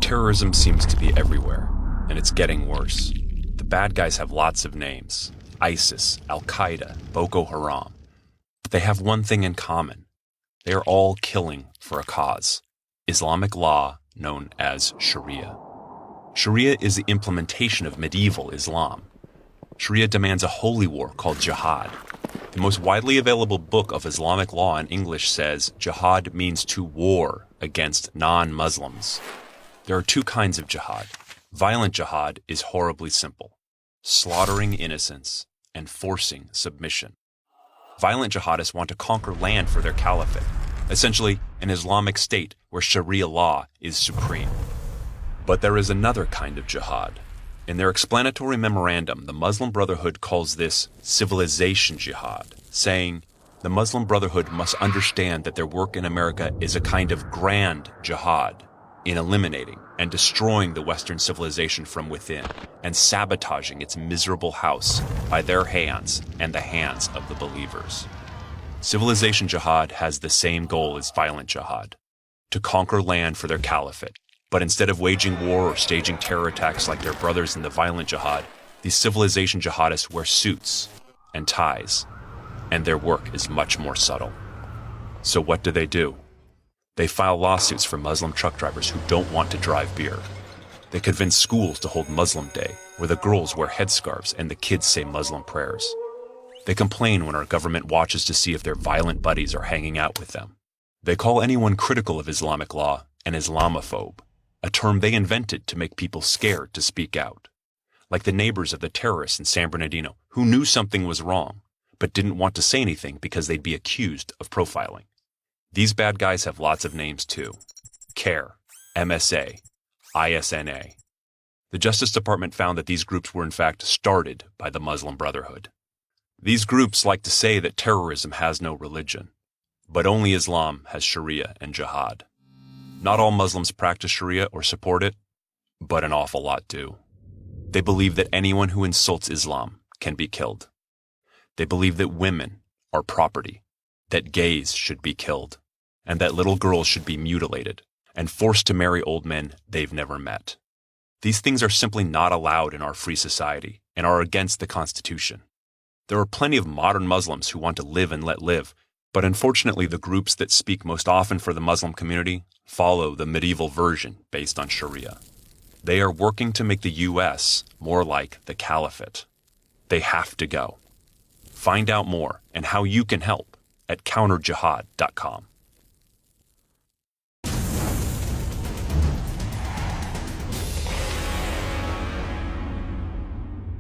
Terrorism seems to be everywhere, and it's getting worse. The bad guys have lots of names: ISIS, Al-Qaeda, Boko Haram. But they have one thing in common. They are all killing for a cause: Islamic law known as Sharia. Sharia is the implementation of medieval Islam. Sharia demands a holy war called Jihad. The most widely available book of Islamic law in English says Jihad means to war against non-Muslims. There are two kinds of jihad. Violent jihad is horribly simple: slaughtering innocents and forcing submission. Violent jihadists want to conquer land for their caliphate, essentially an Islamic state where Sharia law is supreme. But there is another kind of jihad. In their explanatory memorandum, the Muslim Brotherhood calls this civilization jihad, saying the Muslim Brotherhood must understand that their work in America is a kind of grand jihad in eliminating and destroying the Western civilization from within and sabotaging its miserable house by their hands and the hands of the believers. Civilization jihad has the same goal as violent jihad: to conquer land for their caliphate. But instead of waging war or staging terror attacks like their brothers in the violent jihad, these civilization jihadists wear suits and ties, and their work is much more subtle. So what do? They file lawsuits for Muslim truck drivers who don't want to drive beer. They convince schools to hold Muslim Day, where the girls wear headscarves and the kids say Muslim prayers. They complain when our government watches to see if their violent buddies are hanging out with them. They call anyone critical of Islamic law an Islamophobe, a term they invented to make people scared to speak out. Like the neighbors of the terrorists in San Bernardino, who knew something was wrong, but didn't want to say anything because they'd be accused of profiling. These bad guys have lots of names too: CARE, MSA, ISNA. The Justice Department found that these groups were in fact started by the Muslim Brotherhood. These groups like to say that terrorism has no religion, but only Islam has Sharia and Jihad. Not all Muslims practice Sharia or support it, but an awful lot do. They believe that anyone who insults Islam can be killed. They believe that women are property, that gays should be killed, and that little girls should be mutilated and forced to marry old men they've never met. These things are simply not allowed in our free society and are against the Constitution. There are plenty of modern Muslims who want to live and let live, but unfortunately the groups that speak most often for the Muslim community follow the medieval version based on Sharia. They are working to make the U.S. more like the Caliphate. They have to go. Find out more and how you can help at CounterJihad.com.